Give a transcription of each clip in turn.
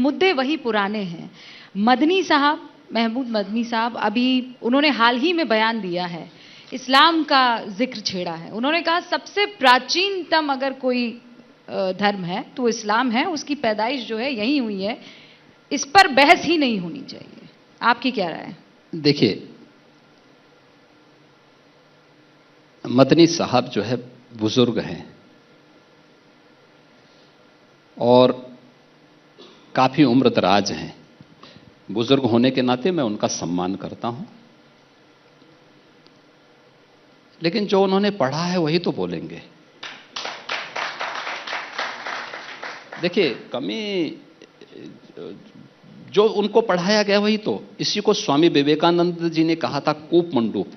मुद्दे वही पुराने हैं। मदनी साहब, महमूद मदनी साहब, अभी उन्होंने हाल ही में बयान दिया है, इस्लाम का जिक्र छेड़ा है। उन्होंने कहा सबसे प्राचीनतम अगर कोई धर्म है तो इस्लाम है, उसकी पैदाइश जो है यहीं हुई है, इस पर बहस ही नहीं होनी चाहिए। आपकी क्या राय है? देखिए, मदनी साहब जो है बुजुर्ग हैं और काफी उम्र दराज हैं। बुजुर्ग होने के नाते मैं उनका सम्मान करता हूं, लेकिन जो उन्होंने पढ़ा है वही तो बोलेंगे। देखिए, कमी जो उनको पढ़ाया गया वही तो, इसी को स्वामी विवेकानंद जी ने कहा था कूप मंडूप।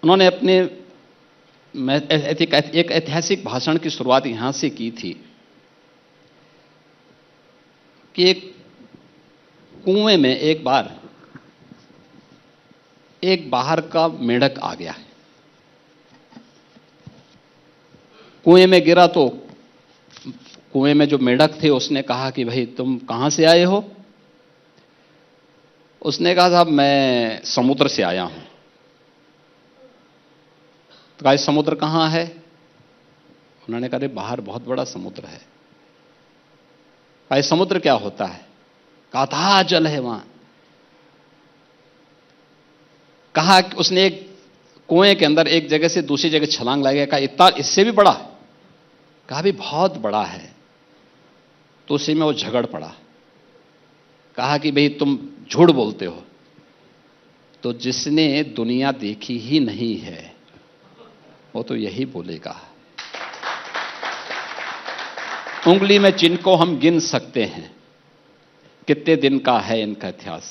उन्होंने अपने एक ऐतिहासिक भाषण की शुरुआत यहां से की थी कि एक कुएं में एक बार एक बाहर का मेंढक आ गया। कुएं में गिरा तो कुएं में जो मेंढक थे उसने कहा कि भाई तुम कहां से आए हो? उसने कहा साहब मैं समुद्र से आया हूं। तो कहा समुद्र कहां है? उन्होंने कहा बाहर बहुत बड़ा समुद्र है। कहा समुद्र क्या होता है? कहा अथाह जल है वहां। कहा उसने एक कुएं के अंदर एक जगह से दूसरी जगह छलांग लगाया। कहा इतना इससे भी बड़ा? कहा भी बहुत बड़ा है। तो उसी में वो झगड़ पड़ा। कहा कि भाई तुम झूठ बोलते हो। तो जिसने दुनिया देखी ही नहीं है वो तो यही बोलेगा। उंगली में जिनको हम गिन सकते हैं कितने दिन का है इनका इतिहास,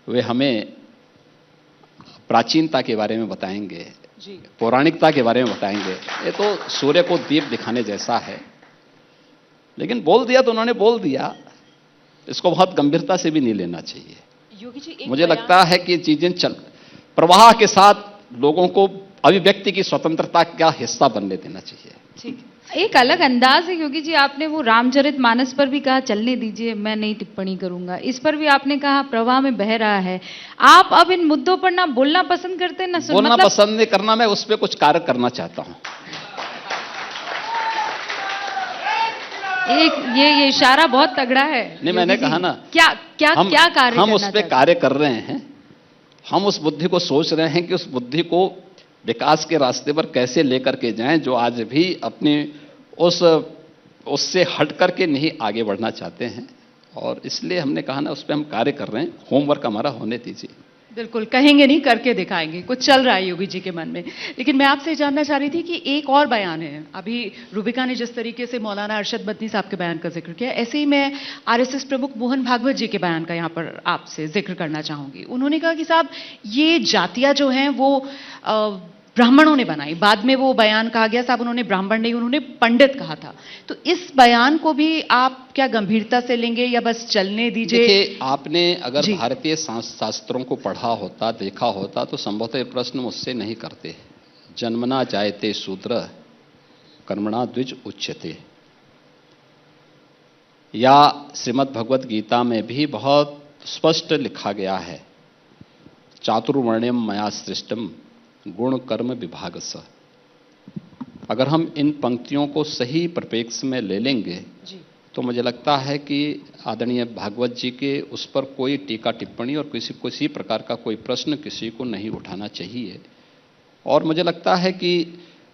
वे हमें प्राचीनता के बारे में बताएंगे, पौराणिकता के बारे में बताएंगे। ये तो सूर्य को दीप दिखाने जैसा है। लेकिन बोल दिया तो उन्होंने बोल दिया, इसको बहुत गंभीरता से भी नहीं लेना चाहिए। योगी जी, मुझे लगता है कि चीजें प्रवाह के साथ लोगों को अभिव्यक्ति की स्वतंत्रता का हिस्सा बनने देना चाहिए। ठीक, एक अलग अंदाज है योगी जी। आपने वो रामचरितमानस पर भी कहा चलने दीजिए, मैं नहीं टिप्पणी करूंगा। इस पर भी आपने कहा प्रवाह में बह रहा है। आप अब इन मुद्दों पर ना बोलना पसंद करते, ना बोलना पसंद नहीं करना, मैं उस पर कुछ कार्य करना चाहता हूं। एक ये इशारा बहुत तगड़ा है। नहीं, मैंने कहा ना, क्या कार्य हम उस पर कार्य कर रहे हैं। हम उस बुद्धि को सोच रहे हैं कि उस बुद्धि को विकास के रास्ते पर कैसे लेकर के जाएं, जो आज भी अपने उससे हट करके नहीं आगे बढ़ना चाहते हैं। और इसलिए हमने कहा ना, उस पर हम कार्य कर रहे हैं। होमवर्क हमारा होने दीजिए। बिल्कुल, कहेंगे नहीं करके दिखाएंगे। कुछ चल रहा है योगी जी के मन में। लेकिन मैं आपसे जानना चाह रही थी कि एक और बयान है। अभी रूबिका ने जिस तरीके से मौलाना अरशद मदनी साहब के बयान का जिक्र किया, ऐसे ही मैं आरएसएस प्रमुख मोहन भागवत जी के बयान का यहाँ पर आपसे जिक्र करना चाहूंगी। उन्होंने कहा कि साहब ये जातियां जो हैं वो ब्राह्मणों ने बनाई। बाद में वो बयान कहा गया साहब उन्होंने ब्राह्मण नहीं, उन्होंने पंडित कहा था। तो इस बयान को भी आप क्या गंभीरता से लेंगे या बस चलने दीजिए? देखिए, आपने अगर भारतीय शास्त्रों को पढ़ा होता, देखा होता, तो संभवतः ये प्रश्न मुझसे नहीं करते। जन्मना जायते शूद्र कर्मणा द्विज उच्यते, या श्रीमद् भगवत गीता में भी बहुत स्पष्ट लिखा गया है, चातुर्वर्ण्यम मया सृष्टम गुण कर्म विभाग स। अगर हम इन पंक्तियों को सही परिप्रेक्ष्य में ले लेंगे तो मुझे लगता है कि आदरणीय भागवत जी के उस पर कोई टीका टिप्पणी और किसी प्रकार का कोई प्रश्न किसी को नहीं उठाना चाहिए। और मुझे लगता है कि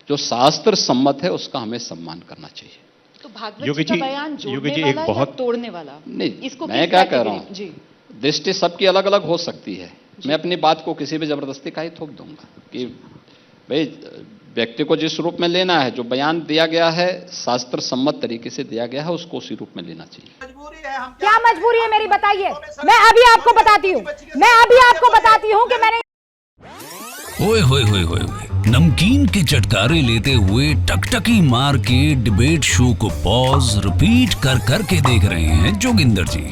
जो शास्त्र सम्मत है उसका हमें सम्मान करना चाहिए। तो भागवत जी का बयान जोड़ने वाला या तोड़ने वाला? नहीं, इसको मैं क्या कह रहा हूं, दृष्टि सबकी अलग अलग हो सकती है। मैं अपनी बात को किसी भी जबरदस्ती का ही थोप दूंगा कि भाई व्यक्ति को जिस रूप में लेना है, जो बयान दिया गया है शास्त्र सम्मत तरीके से दिया गया है, उसको उसी रूप में लेना चाहिए। क्या मजबूरी है मेरी बताइए? मैं अभी आपको बताती हूँ कि मैंने ओए होए होए होए, नमकीन के चटकारे लेते हुए टकटकी मार के डिबेट शो को पॉज रिपीट कर करके देख रहे हैं जोगिंदर जी।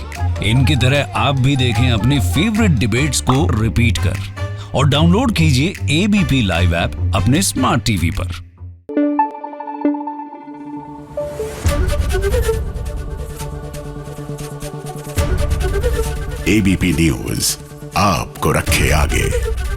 इनकी तरह आप भी देखें अपनी फेवरेट डिबेट्स को रिपीट कर और डाउनलोड कीजिए एबीपी लाइव ऐप अपने स्मार्ट टीवी पर। एबीपी न्यूज आपको रखे आगे।